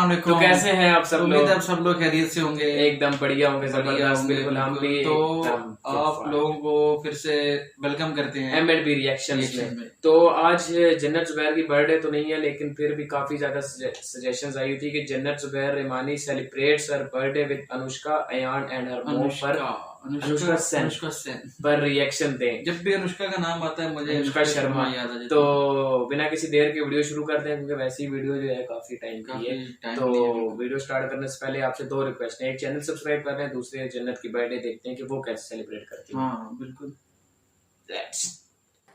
अस्सलाम वालेकुम। तो कैसे हैं आप सब लोग? आप सब लोग खैरियत से होंगे, एकदम बढ़िया होंगे, जबरदस्त, बिल्कुल हम भी। तो आप लोगों को फिर से वेलकम करते हैं M&B रिएक्शंस में। तो आज जन्नत जुबैर की बर्थडे तो नहीं है, लेकिन फिर भी काफी ज्यादा सजेशंस आई थी कि Jannat Zubair Rahmani celebrates her birthday with Anushka, Ayaan and her mom पर अनुष्का सेन पर रिएक्शन दें। जब भी अनुष्का का नाम आता है मुझे अनुष्का शर्मा याद आ जाती है। तो बिना किसी देर के वीडियो शुरू करते हैं, क्योंकि वैसी वीडियो जो है काफी टाइम की है। तो वीडियो स्टार्ट करने से पहले आपसे दो रिक्वेस्ट है, एक चैनल सब्सक्राइब कर रहे हैं, दूसरे जन्नत की बर्थडे देखते हैं कि वो कैसे सेलिब्रेट करती है। हाँ बिल्कुल।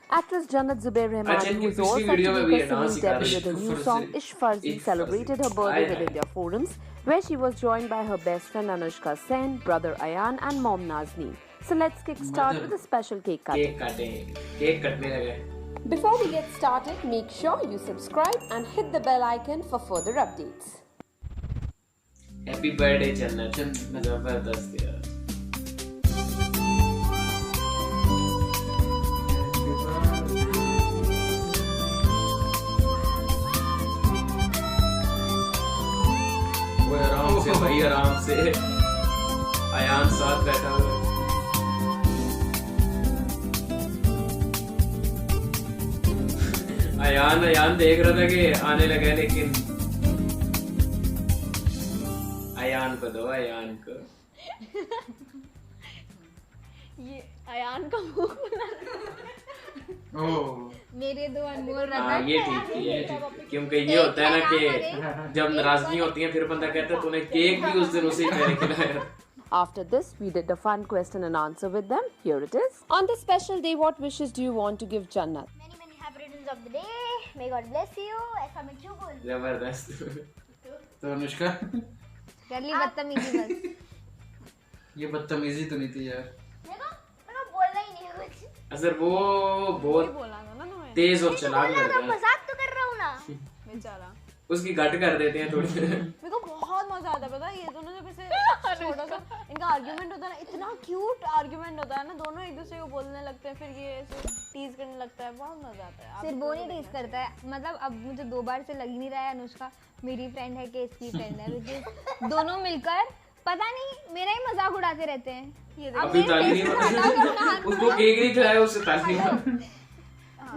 Actress Jannat Zubair Rahmani, who is all set to make a singing debut with a new song Ish Farzi, celebrated her birthday with India Forums, where she was joined by her best friend Anushka Sen, brother Ayan and mom Nazneen. So let's kickstart with a special cake cutting. Cake कटने लगे। Before we get started, make sure you subscribe and hit the bell icon for further updates. Happy birthday जन्नत, जबरदस्त यार। आराम से भाई, आराम से। अयान साथ बैठा हुआ है। अयान देख रहा था कि आने लगा, लेकिन अयान को दो, अयान को। ये अयान का मुंह मेरे दो अनमोल रत्न। ये ठीक है, क्योंकि ये होता है ना कि जब नाराजगी होती है फिर बंदा कहता है तूने केक भी उस दिन उसी मैंने खिलाया। After this, we did a fun question and answer with them. Here it is. On this special day, what wishes do you want to give Jannat? Many happy returns of the day. May God bless you. ऐसा मैं क्यों बोल? जबरदस्त। तो अनुष्का कर ली बदतमीजी बस। ये बदतमीजी तो नहीं थी यार। मेरे को बोलना ही नहीं है कुछ। अगर वो बहुत तेज और चालाक लड़का है। मजाक तो कर रहा हूँ ना। बेचारा उसकी घट कर देते हैं थोड़ी। मेरे को बहुत मजा आता है, पता है ये दोनों जब ऐसे छोटा सा इनका आर्ग्यूमेंट होता है ना, इतना क्यूट आर्ग्यूमेंट होता है ना, दोनों एक दूसरे को बोलने लगते हैं, फिर ये ऐसे टीज करने लगता है, बहुत मजा आता है। सिर्फ वो नहीं टीज करता है, मतलब अब मुझे 2 बार से लग ही नहीं रहा है अनुष्का मेरी फ्रेंड है कि इसकी फ्रेंड है, क्योंकि दोनों मिलकर पता नहीं मेरा ही मजाक उड़ाते रहते हैं। ये अभी ताली उसको केक नहीं खिलाया, उससे ताली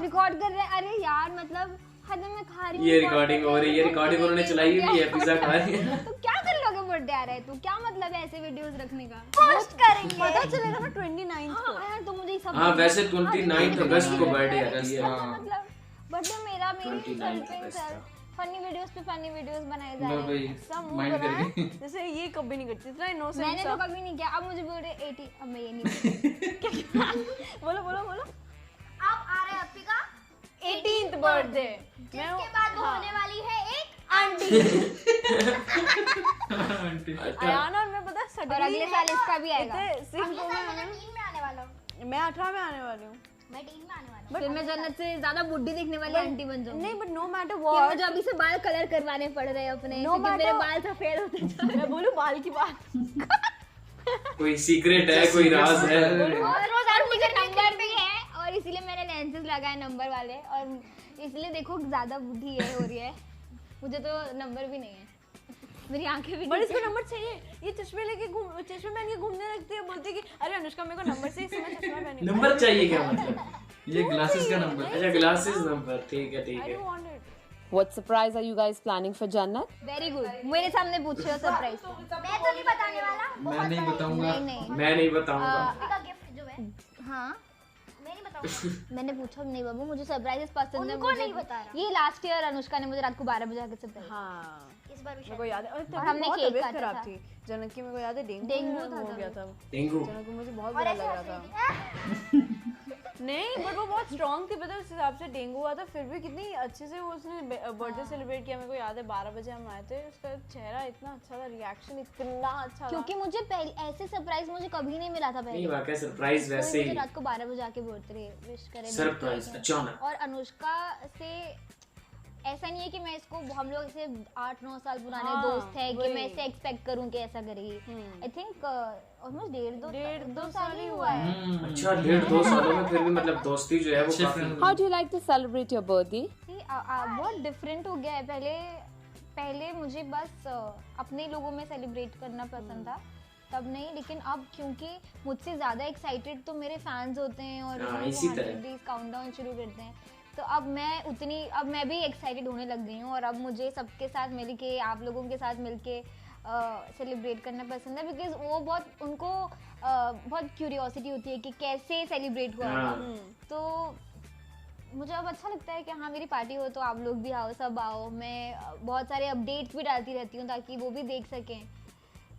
रिकॉर्ड कर रहे हैं। अरे यार मतलब हद में खा रही हूँ। ये रिकॉर्डिंग हो रही है, रिकॉर्डिंग उन्होंने चलाई हुई है, पिज्जा खा रही है। तो क्या कर लोगे बर्थडे आ रहा है, तो क्या मतलब है ऐसे वीडियोस रखने का? पोस्ट करेंगे, पता चलेगा ना 29 को। हाँ तो मुझे सब। हाँ वैसे 29 अगस्त को बर्थडे आती है। मतलब बर्थडे मेरा मेरी सेल्फिंग सेल्फ फनी वीडियोस पे फनी वीडियोस बनाए जा रहे हैं। सब माइंड करके जैसे ये कभी नहीं करती, इतना इनोसेंट। मैंने तो कभी नहीं किया, अब मुझे बोल रहे 80। अब मैं ये नहीं बोलो बोलो बोलो। अब आ रहा है अप्पी का 18th बर्थडे, जिसके बाद वो होने वाली है एक आंटी। अयान और मैं पता सडनली और अगले साल इसका भी आएगा। अगले साल मैं 3 में आने वाला हूँ। मैं 18 में आने वाली हूँ। मैं 3 में आने वाला हूँ। फिर मैं जन्नत से ज्यादा बुड्ढी दिखने वाली आंटी बन जाऊंगी। नहीं बट नो मैटर कि व्हाट, मुझे अभी से बाल कलर करवाने पड़ रहे हैं अपने, No क्योंकि मेरे matter- बाल सफेद होते जा रहे हैं। मैं बोलूँ बाल की बात। कोई सीक्रेट है, कोई राज है। और मुझे नंबर भी है, और इसीलिए मैंने लेंसेज लगाए नंबर वाले, और इसलिए देखो ज्यादा बुद्धि है हो रही है। मुझे तो नंबर भी नहीं है, मेरी आंखें भी बट इसको नंबर चाहिए। ये चश्मे चश्मे पहन के घूमने लगती है, बोलती है कि अरे अनुष्का मेरे को नंबर चाहिए, इसलिए मैं चश्मा पहनी। नंबर चाहिए क्या मतलब? ये ग्लासेस का नंबर। अच्छा ग्लासेस नंबर, ठीक है ठीक I है। don't want it. What surprise are you guys planning for Jannat? Very good. मेरे सामने पूछे हो सरप्राइज तो मैं तो नहीं बताने वाला। मैं नहीं बताऊंगा। नहीं मैं नहीं बताऊंगा। का गिफ्ट जो है हाँ मैं नहीं बताऊंगा। मैंने पूछा नहीं बाबू, मुझे सरप्राइजेस पसंद है। उनको नहीं बता रहा। ये लास्ट ईयर अनुष्का ने मुझे रात को 12 बजे आके सरप्राइज। हाँ इस बार मेरे को याद है, और हमने बहुत केक तबीयत काटा खराब था। थी जन्नत की, मेरे को याद है डेंगू था हो गया था। डेंगू जन्नत को मुझे बहुत बुरा लग रहा था। नहीं बट वो बहुत स्ट्रॉन्ग थी, पता है उस हिसाब से डेंगू हुआ था, फिर भी कितनी अच्छे से वो उसने बर्थडे सेलिब्रेट किया। मेरे को याद है 12 बजे हम आए थे, उसका चेहरा इतना अच्छा था, रिएक्शन इतना अच्छा था। क्योंकि मुझे पहले ऐसे सरप्राइज मुझे कभी नहीं मिला था नहीं पहले। वाकई सरप्राइज वैसे मुझे ही रात को 12 बजे आके बर्थडे विश करे। सरप्राइज अचानक। और अनुष्का से ऐसा नहीं है कि मैं इसको, हम लोग ऐसे 8-9 साल पुराने दोस्त हैं कि मैं ऐसे एक्सपेक्ट करूं कि ऐसा करेगी। आई थिंक ऑलमोस्ट 1.5-2 साल ही हुआ है। अच्छा 1.5-2 सालों में फिर भी मतलब दोस्ती जो है वो काफी। How do you like to celebrate your birthday? बहुत डिफरेंट हो गया है। पहले पहले मुझे बस अपने लोगों में सेलिब्रेट करना पसंद था, तब नहीं, लेकिन अब क्योंकि मुझसे ज़्यादा एक्साइटेड तो मेरे फैंस होते हैं और 100 डेज काउंटडाउन शुरू करते हैं, तो अब मैं भी एक्साइटेड होने लग गई हूँ और अब मुझे सबके साथ मिल के, आप लोगों के साथ मिल के सेलिब्रेट करना पसंद है, बिकॉज वो उनको बहुत क्यूरियोसिटी होती है कि कैसे सेलिब्रेट हुआ होगा। तो मुझे अब अच्छा लगता है कि हाँ मेरी पार्टी हो तो आप लोग भी आओ, सब आओ। मैं बहुत सारे अपडेट्स भी डालती रहती हूँ ताकि वो भी देख सकें।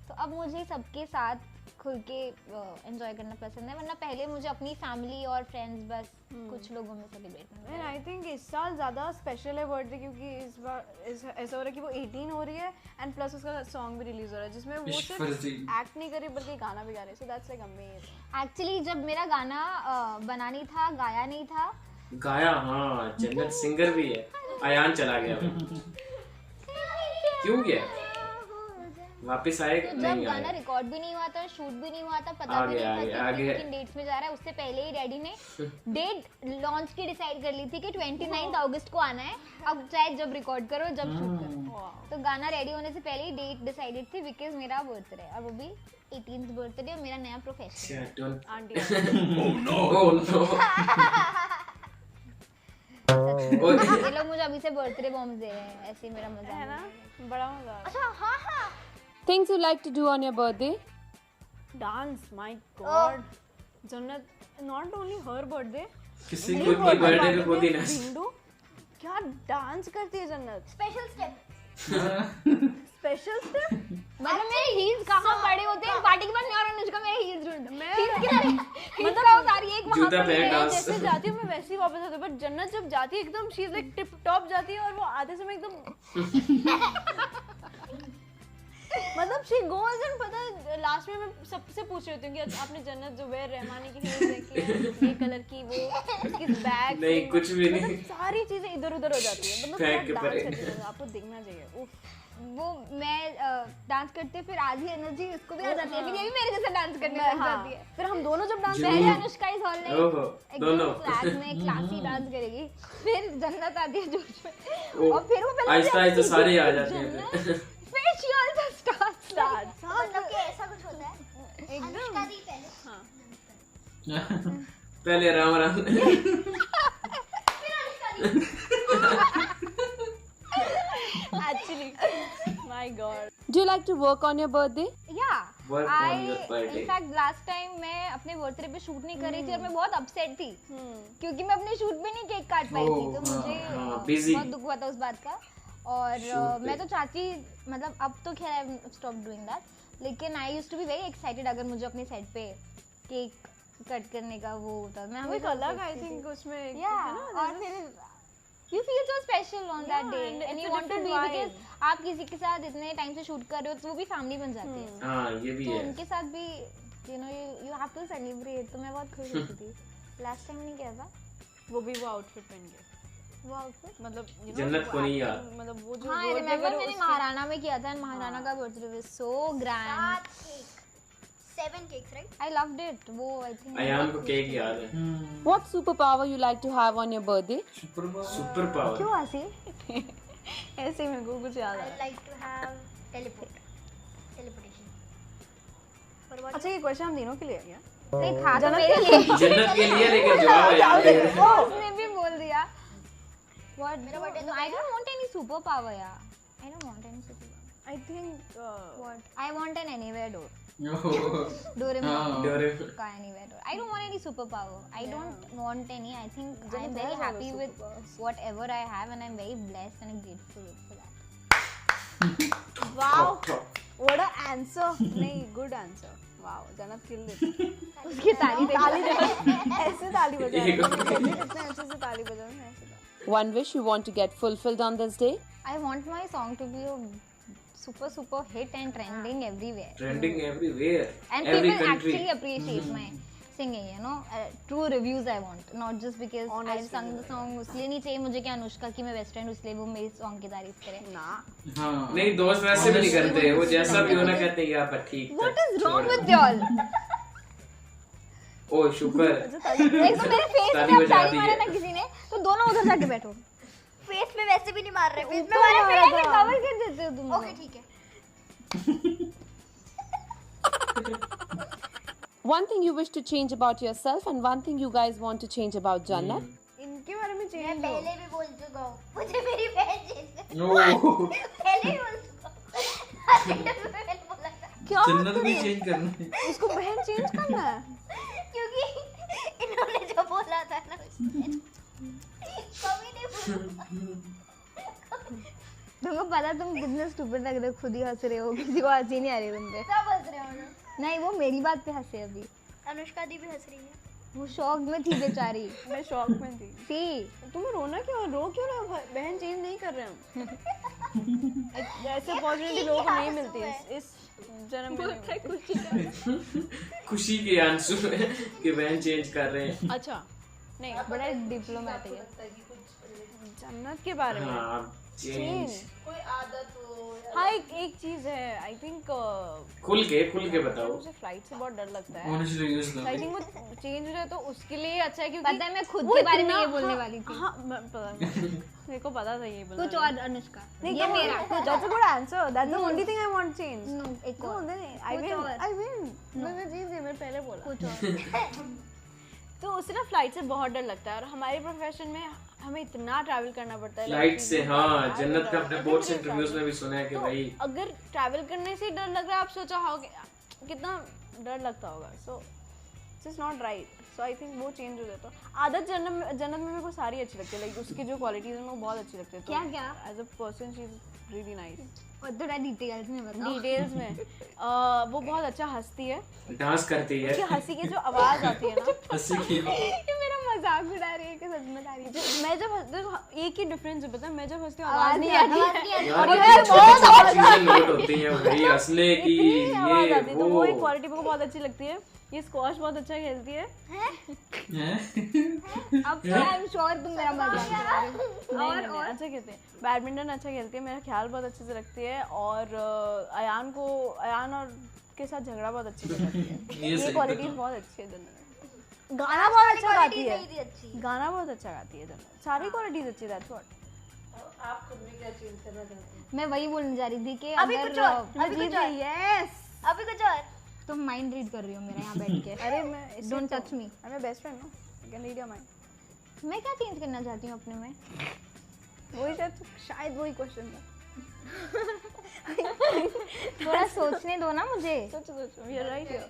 तो अब मुझे सबके साथ खुल के एंजॉय करना पसंद है, वरना पहले मुझे अपनी फैमिली और फ्रेंड्स बस कुछ लोगों में सेलिब्रेट करना है। आई थिंक इस साल ज़्यादा स्पेशल है बर्थडे, क्योंकि इस बार ऐसा हो रहा है कि वो 18 हो रही है एंड प्लस उसका सॉन्ग भी रिलीज हो रहा है जिसमें वो सिर्फ एक्ट नहीं कर रही बल्कि गाना भी गा रही है। So that's like amazing. Actually जब मेरा गाना बना नहीं था, गाया नहीं था, गाया, हाँ जन्नत सिंगर भी है। अयान चला गया क्यों गया? वापस आएगा? जब गाना रिकॉर्ड भी नहीं हुआ था, शूट भी नहीं हुआ था, पता भी नहीं था कि किन डेट्स में जा रहा है। उससे पहले ही डैडी ने डेट लॉन्च की डिसाइड कर ली थी कि 29 अगस्त को आना है। अब चाहे जब रिकॉर्ड करो जब शूट करो, तो गाना रेडी होने से पहले ही डेट डिसाइडेड थी, बिकॉज मेरा बर्थडे और वो भी 18th बर्थडे और मेरा नया प्रोफेशन। ये लोग मुझे अभी से बर्थडे बॉम्ब दे रहे हैं, ऐसे मेरा मजा है ना, बड़ा मजा। अच्छा हाँ हाँ, Things you like to do on your birthday? Dance, my God. जन्नत नॉट ओनली हर बर्थडे, किसी को भी बर्थडे पे कोई दिन बिंदु क्या डांस करती है जन्नत। स्पेशल स्टेप मतलब मेरे हील्स कहाँ पड़े होते हैं पार्टी के बाद, मैं और अनुष्का मेरे हील्स ढूंढते हैं। मतलब उतारी एक वहां पे जैसे जाती हूँ मैं वैसे ही वापस आती हूँ, बट जन्नत जब जाती है एकदम she is like tip top जाती है और वो आते समय एकदम मतलब शी गोज एंड पता है लास्ट में मैं सबसे पूछ रही होती हूँ कि आपने जन्नत जुबैर रहमानी की हील्स देखी है, ये कलर की, वो इसकी बैग नहीं कुछ भी नहीं, सारी चीजें इधर उधर हो जाती है। मतलब डांस करती है, आपको देखना चाहिए। उफ, वो मैं डांस करते फिर आधी एनर्जी उसको भी आ जाती है, फिर ये भी मेरे जैसे डांस करने लग जाती है। फिर हम दोनों जब डांस पहले अनुष्का इस हॉल में दोनों क्लास में क्लासी डांस करेगी, फिर जन्नत आती है जोश में और फिर वो पहले आहिस्ता आहिस्ता सारे आ जाते हैं। फिर शी आल्सो स्टार्ट्स मतलब कि ऐसा कुछ होता है एकदम पहले Ram Ram actually my god। Do you like to work on your birthday? Work on your birthday। In fact last time मैं अपने बर्थडे पे शूट नहीं कर रही थी और मैं बहुत अपसेट थी क्योंकि मैं अपने शूट में नहीं केक काट पाई थी, तो मुझे बहुत दुख हुआ था उस बात का। और मैं तो चाहती, मतलब अब तो खैर आई स्टॉप डूइंग दैट, लेकिन I used to be very excited अगर मुझे अपने सेट पे केक कट करने का वो होता। मैं हमेशा अलग आई थिंक उसमें और फिर you feel so special on that day and you want to be, because आप किसी के साथ इतने टाइम से शूट कर रहे हो तो वो भी फैमिली बन जाती है। हाँ ये भी तो है, उनके साथ भी you know you have to celebrate। तो मैं बहुत खुश होती थी लास्ट टाइम नहीं किया था वो भी वो आउटफिट पहन के, वो आउटफिट मतलब जन्नत को नहीं याद, मतलब वो जो हाँ रिमेंबर मैंने महाराणा में किया था, महाराणा का birthday was so grand. 7 cakes, right? I loved it। वो I think अयान को केक याद है। What superpower you like to have on your birthday? Super power क्यों आसी ऐसे मेरे को कुछ याद I आया। like to have teleportation। अच्छा ये क्वेश्चन हम तीनों के लिए है क्या? नहीं था तो मेरे लिए, जन्नत के लिए, लेकिन जवाब याद है। उसने भी बोल दिया। What? I don't want any superpower, yeah। I don't want any superpower। I think What? I want an anywhere door। Doraemon. Doraemon का anywhere door। I don't want any superpower। I don't want any। I think I'm very happy with whatever I have and I'm very blessed and grateful for that। wow what a answer। नहीं good answer। wow जन्नत kill it। उसकी तारीफ ऐसे ताली बजा रहे हैं, इतने अच्छे से ताली बजा रहे हैं ऐसे। One wish you want to get fulfilled on this day? I want my song to be a super hit and trending everywhere। Trending everywhere, And every people country. actually appreciate my singing, you know। True reviews I want, not just because I've sung the song। उसलिए नहीं चाहिए मुझे कि अनुष्का की मैं waste and उसलिए वो मेरी song की तारीफ करे ना हाँ नहीं दोस्त वैसे भी नहीं करते, वो जैसा भी होना कहते हैं यार पर ठीक। What is wrong with y'all? ओ शुक्र एक तो मेरे फेस ताली पे बजा ताली दी मारा है। ना किसी ने, तो दोनों उधर जाके बैठो। फेस पे वैसे भी नहीं मार रहे, फेस पे ऊपर मारे मारा था। कवर कर देते हो तुम ओके ठीक है। One thing you wish to change about yourself and one thing you guys want to change about Jannat. इनके बारे में मैं चेंज पहले भी बोल चुका हूँ, मुझे मेरी बहन चेंज ओ पहले ही बोल चुका हूँ। मैंने बोला था क्या जन्नत भी चेंज करना है। इसको बहन चेंज करना है? क्योंकि इन्होंने जो बोला था ना उसने कभी नहीं बोला। तुमको पता तुम कितने स्टूपिड लग रहे हो, खुद ही हंस रहे हो, किसी को हंसी नहीं आ रही तुम पे। सब हंस रहे हो ना। नहीं वो मेरी बात पे हंसे अभी, अनुष्का दी भी हंस रही है। वो शौक में थी बेचारी। मैं शॉक में थी। सी तुम्हें रोना क्यों, रो क्यों रहे हो? बहन चेंज नहीं कर रहे हम। ऐसे अपॉर्चुनिटी लोगों को नहीं मिलती इस जन्म में नहीं मिलती। खुशी के आंसू है कि बहन चेंज कर रहे हैं। अच्छा नहीं, बड़ा डिप्लोमेटिक है। जन्नत के बारे में हाँ चेंज हाँ एक चीज है, आई थिंक खुल के बताओ। मुझे फ्लाइट से बहुत डर लगता है। Honestly, use them. I think वो चेंज हो जाए तो उसके लिए अच्छा है, क्योंकि पता है मैं खुद वो के बारे में इतना- ये बोलने वाली थी। हाँ पता मेरे को पता था ये बोलना। कुछ और अनुष्का, नहीं ये मेरा that's a good answer, that's the only thing I want to change. No, एक No, और नहीं, I कुछ win, और। I win. मैंने जीत गई, मैंने पहले बोला। कुछ और। तो उससे ना फ्लाइट से बहुत डर लगता है, और हमारे प्रोफेशन में हमें इतना ट्रैवल करना पड़ता है फ्लाइट से। हाँ जन्नत का अपने बहुत से इंटरव्यूज में भी सुना है कि तो भाई अगर ट्रैवल करने से डर लग रहा है, आप सोचा होगा कितना डर लगता होगा। So it's not right. So I think वो चेंज हो जाता है। आदत जन्नत में मेरे को सारी अच्छी लगती है, लाइक उसकी जो क्वालिटीज हैं वो बहुत अच्छी लगती है। क्या क्या? As a person she is really nice. और थोड़ा डिटेल्स में बताओ। डिटेल्स में वो बहुत अच्छा हंसती है, डांस करती है। उसकी हंसी की जो आवाज आती है ना, हंसी की ये मेरा मजाक उड़ा रही है कि सच में तारीफ। मैं जब देखो एक ही डिफरेंस है, पता है, मैं जब हंसती हूँ आवाज नहीं आती है। यार ये छोटी-छोटी चीजें नोट होती हैं भाई, हंसने की इतनी आवाज ये आती है, तो वो एक वो। क्वालिटी मेरे को बहुत अच्छी लगती है। ये स्क्वॉश बहुत अच्छा खेलती है। अब तो आई एम श्योर तुम मेरा मजाक उड़ा रही हो। और अच्छा खेलते हैं, बैडमिंटन अच्छा खेलती है, मेरा ख्याल बहुत अच्छे से रखती है, और अयान और के साथ झगड़ा बहुत अच्छे से करती है। ये ये सही क्वालिटीज बताओ। बहुत अच्छी है जन्नत में। गाना बहुत अच्छा गाती है, नहीं थी अच्छी। गाना बहुत अच्छा गाती है जन्नत। सारी क्वालिटीज अच्छी, दैट्स व्हाट। मैं वही बोलने जा रही थी कि अभी अगर कुछ और, अभी कुछ और, यस। अभी कुछ और। तुम माइंड रीड कर रही हो मेरा यहाँ बैठ के। अरे मैं Don't touch me. I am best friend, no I can read your mind. मैं क्या चेंज करना चाहती हूँ अपने में? वही शायद वही क्वेश्चन था। थोड़ा सोचने दो ना मुझे। सोचो we are right here.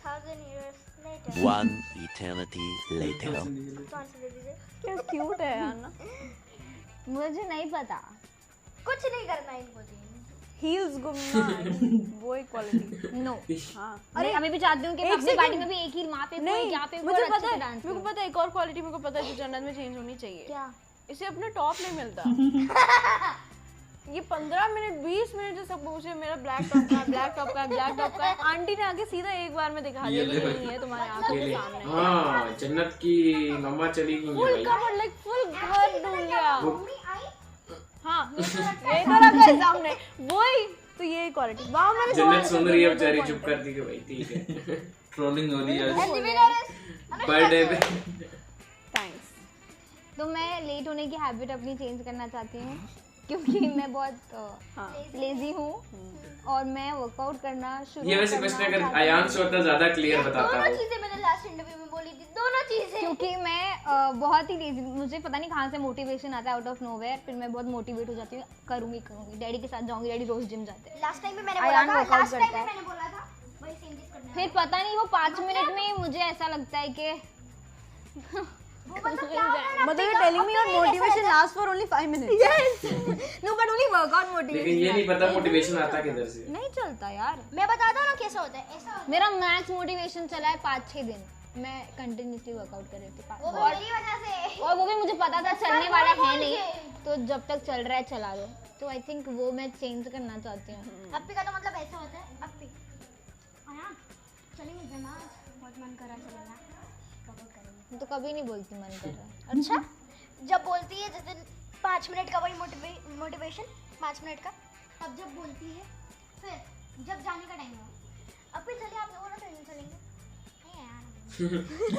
2000 years later. One eternity later. तो आंसर दे दीजिए। क्या क्यूट है यार ना। मुझे नहीं पता। कुछ नहीं करना इनको चेंज। हील्स घूमना वो एक क्वालिटी। नो। हाँ अरे अभी भी चाहती हूँ कि एक अपनी second. पार्टी में भी एक ही वहाँ पे कोई यहाँ पे मुझे कोई पता अच्छे से है, डांस मेरे को पता है एक और क्वालिटी मेरे को पता है जो जन्नत में चेंज होनी चाहिए। क्या? इसे अपना टॉप नहीं मिलता। ये 15 मिनट 20 मिनट से सब पूछे मेरा ब्लैक टॉप का है, ब्लैक टॉप का है, ब्लैक टॉप का है। आंटी ने आके सीधा एक बार में दिखा दिया कि नहीं है तुम्हारे आंखों के सामने। हाँ जन्नत की मम्मा चली गई फुल है भाई। कवर, लाइक फुल घर ढूंढ लिया। मम्मी आई। हाँ यही तो रखा है सामने, वही तो ये क्वालिटी। वाह मैंने जन्नत सुन रही है बेचारी, चुप कर दी कि भाई ठीक है। ट्रोलिंग हो रही है आज। बर्थडे पे थैंक्स। तो मैं लेट होने की हैबिट अपनी चेंज करना चाहती हूँ क्योंकि मैं बहुत हाँ लेजी हूँ और मैं वर्कआउट करना शुरू ये वैसे क्वेश्चन अगर अयान से होता ज्यादा क्लियर बताता दोनों वो। चीजें मैंने लास्ट इंटरव्यू में बोली थी, दोनों चीजें। क्योंकि मैं बहुत ही लेजी, मुझे पता नहीं कहाँ से मोटिवेशन आता है आउट ऑफ नोवेयर, फिर मैं बहुत मोटिवेट हो जाती हूँ, करूँगी डैडी के साथ जाऊँगी, डैडी रोज जिम जाते हैं। लास्ट टाइम भी मैंने अयान बोला था, workout लास्ट टाइम करता भी है। मैंने बोला था वही सेम चीज करना है। फिर पता नहीं वो 5 मिनट में मुझे ऐसा लगता है कि वो मतलब क्या होता है ना, मतलब you're telling me your motivation lasts for only 5 minutes. No but only workout लेकिन मोटिवेशन ये नहीं पता मोटिवेशन आता किधर से। नहीं चलता यार। मैं बताता हूँ ना कैसा होता है, ऐसा होता है। मेरा मैक्स मोटिवेशन चला है 5-6 दिन, मैं कंटिन्यूसली वर्कआउट कर रही थी वो भी और मेरी वजह से। और वो भी मुझे पता था चलने वाला है नहीं, तो जब तक चल रहा है चला दो। तो आई थिंक वो मैं चेंज करना चाहती हूँ। अप्पी का तो मतलब ऐसा होता है, अप्पी हाँ चलेंगे जमा, बहुत मन कर रहा है चलना, कब करेंगे। तो कभी नहीं बोलती मन कर रहा है। अच्छा जब बोलती है जैसे 5 मिनट का वही मोटिवेशन 5 मिनट का, तब जब बोलती है, फिर जब जाने का टाइम हुआ अप्पी चलिए आप लोगों ना ट्रेनिंग चलेंगे, नहीं यार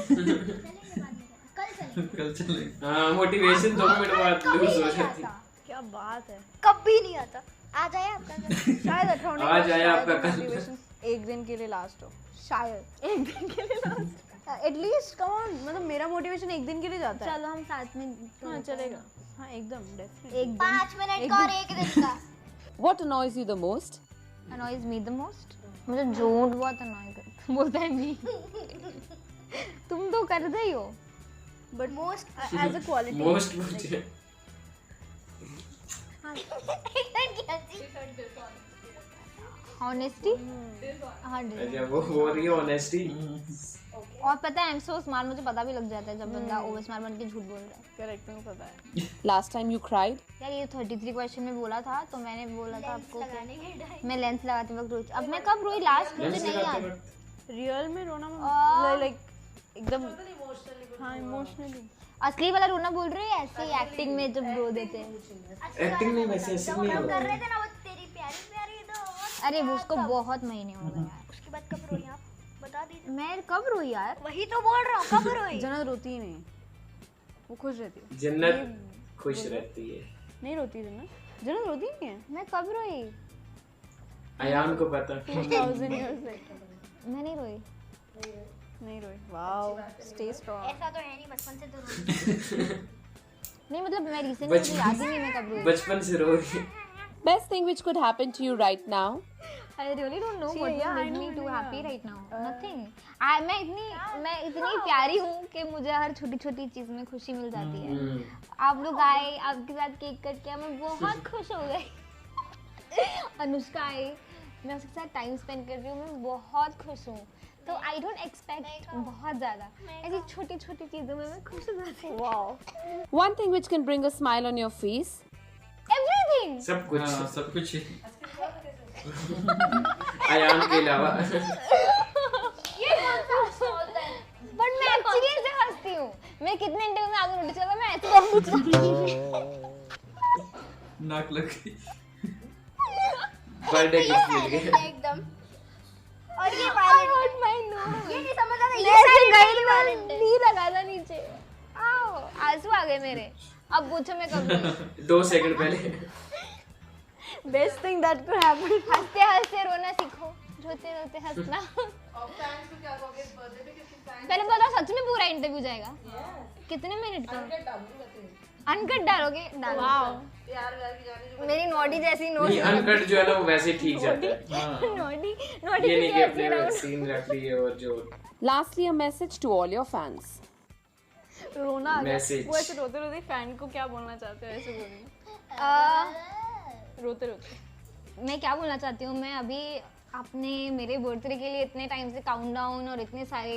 चलेंगे बाद में। कल चलेंगे। हाँ मोटिवेशन 2 मिनट बाद लूज हो जाती है। क्या बात है। कभी नहीं आता। आ जाए आपका कल। शायद अठारह आज आया आपका कल। मोटिवेशन एक दिन के लिए लास्ट हो, शायद एक दिन के लिए लास्ट एटलीस्ट कम ऑन, मतलब मेरा मोटिवेशन एक दिन के लिए जाता है। चलो हम साथ में हाँ चलेगा, हाँ एकदम डेफिनेटली। एक 5 मिनट का और 1 दिन का। What annoys you the most? annoys me the most, मुझे झूठ बहुत annoy करता बोलता है नहीं तुम तो करते ही हो but most as a quality most मुझे ऑनेस्टी। हाँ अच्छा वो हो रही है ऑनेस्टी। और पता है आई एम सो स्मार्ट, मुझे पता भी लग जाता है जब बंदा ओवर स्मार्ट बन के झूठ बोल रहा है। करेक्ट, मेरे को पता है। Last time you cried? यार ये 33 क्वेश्चन में बोला था तो मैंने बोला था आपको लगाने के टाइम। मैं लेंस लगाते वक्त रोई। अब मैं कब रोई लास्ट मुझे नहीं याद। रियल में रोना लाइक एकदम हाँ इमोशनली। असली वाला रोना बोल रही है ऐसे ही एक्टिंग में जब रो देते हैं। एक्टिंग नहीं वैसे ऐसे जब नहीं हम कर है। रहे थे ना वो तेरी प्यारी प्यारी तो अरे वो उसको बहुत महीने हो गए यार। उसके बाद कब रोई आप बता दीजिए। मैं कब रोई यार। वही तो बोल रहा हूँ, कब रोई। जन्नत रोती ही नहीं, वो खुश रहती है। जन्नत खुश रहती है। नहीं रोती जन्नत, जन्नत रोती नहीं है। मैं कब रोई। अयान को पता। 2000 years later मैं नहीं रोई। नहीं रोई। Wow, stay strong. ऐसा तो है नहीं, बचपन से तो रोई। नहीं मतलब मैं रिसेंटली मुझे याद ही नहीं मैं कब रोई। बचपन से रो रही है। Best thing which could happen to you right now? I really don't know what yeah, will I make me know, too yeah. happy right now. Nothing. मैं इतनी प्यारी हूँ कि मुझे हर छोटी छोटी चीज में खुशी मिल जाती है। आप लोग आए, आपके साथ केक कट किया, मैं बहुत खुश हो गई। अनुष्का आई, मैं उसके साथ टाइम स्पेंड कर रही हूँ, मैं बहुत खुश हूँ। तो आई डोंट एक्सपेक्ट बहुत ज़्यादा, ऐसी छोटी छोटी चीज़ों में मैं खुश हो जाती हूँ। Wow. One thing which can bring a smile on your face? Everything. सब कुछ हाँ, सब कुछ ही। अयान के अलावा। बट मैं एक्चुअली ऐसे हंसती हूँ। मैं कितने इंटरव्यू में आगे नोटिस करता मैं ऐसे नाक लग गई। बर्थडे गिफ्ट मिल गया। एकदम। और ये हर्ट माय नोज। ये नहीं समझ आता, ये ये ऐसे सारी गई वालेंट मैं नी लगा था नीचे। आओ आंसू आ गए मेरे। अब पूछो मैं कब रोई। 2 सेकंड पहले। Best thing that could happen. हंसते हंसते रोना सीखो, रोते रोते हंसना। पहले बताओ सच में पूरा इंटरव्यू जाएगा? कितने मिनट का? अनकट डालोगे? डालो। मेरी नोटी जैसी नहीं अनकट जो है ना वो वैसे ठीक जाता है। नोटी ये नहीं कि अपने सीन रख लिए और जो। Lastly, a message to all your fans. रोना आ गया। Message. वो ऐसे रोते रोते फैन को क्या बोलना चाहते हो ऐसे बोलिए। रोते रोते मैं क्या बोलना चाहती हूँ, मैं अभी आपने मेरे बर्थडे के लिए इतने टाइम से काउंटडाउन और इतने सारे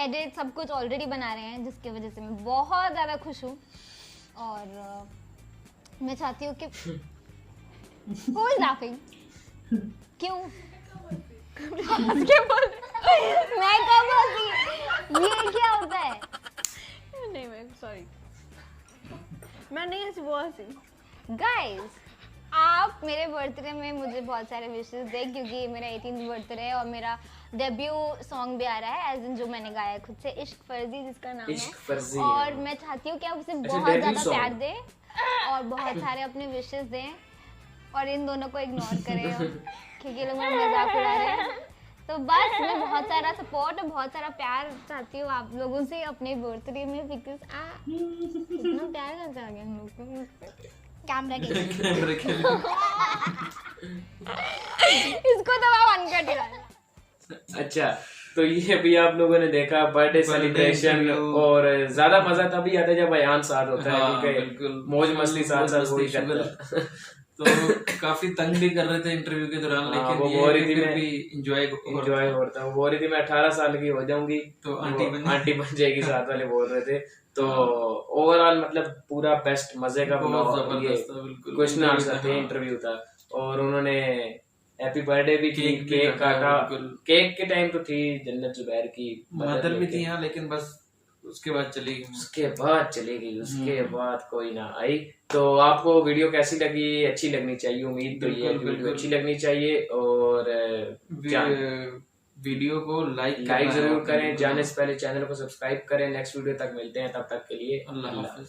एडिट सब कुछ ऑलरेडी बना रहे हैं, जिसकी वजह से मैं बहुत ज़्यादा खुश हूँ। और मैं चाहती हूँ कि Who is laughing? क्यों? मैं कब हंसी? ये क्या होता है? नहीं मैं सॉरी, मैं नहीं हंसी, वो हंसी। गाइस आप मेरे बर्थडे में मुझे बहुत सारे विशेस दें, क्योंकि मेरा 18th बर्थडे है और मेरा डेब्यू सॉन्ग भी आ रहा है एज इन जो मैंने गाया खुद से, इश्क फर्जी जिसका नाम इश्क है। फर्जी। और मैं चाहती हूँ कि आप उसे बहुत debut ज़्यादा song। प्यार दें और बहुत सारे अपने विशेस दें और इन दोनों को इग्नोर करें क्योंकि ये लोग मेरा मजाक उड़ा रहे हैं। तो बस मैं बहुत सारा सपोर्ट और बहुत सारा प्यार चाहती हूँ आप लोगों से अपने बर्थडे में, बिकॉज इतना प्यार करते आ गया हम लोग को मुझसे। कैमरा के कैमरे के लिए। इसको तो आप अनकट ही डालना। अच्छा तो ये भी आप लोगों ने देखा बर्थडे सेलिब्रेशन, interview। और ज्यादा मजा तभी आता है जब अयान साथ होता है, हाँ, क्योंकि बिल्कुल। मौज मस्ती साथ साथ हो ही मस्ती करता है। तो काफी तंग भी कर रहे थे इंटरव्यू के दौरान, हाँ, लेकिन वो ये बोल रही है थी कि फिर मैं- भी इंजॉय एंजॉय होता है। वो बोल रही थी मैं 18 साल की हो जाऊंगी तो वो आंटी बन जाएगी साथ वाले बोल रहे थे। तो ओवरऑल मतलब पूरा बेस्ट मजे का बहुत ब्लॉग, ये जबरदस्त था, बिल्कुल। क्वेश्चन आंसर थे, हाँ। इंटरव्यू था। और उन्होंने हैप्पी बर्थडे भी की, केक भी केक काटा, काटा। बिल्कुल। केक के टाइम तो थी जन्नत जुबैर की मदर भी लेके। थी यहाँ, लेकिन बस उसके बाद चली गई। उसके बाद चली गई, उसके बाद कोई ना आई। तो आपको वीडियो कैसी लगी? अच्छी लगनी चाहिए, उम्मीद तो ये है कि बिल्कुल, वीडियो बिल्कुल। अच्छी लगनी चाहिए। और वीडियो को लाइक जरूर करें, जाने से पहले चैनल को सब्सक्राइब करें। नेक्स्ट वीडियो तक मिलते हैं, तब तक के लिए अल्लाह हाफिज।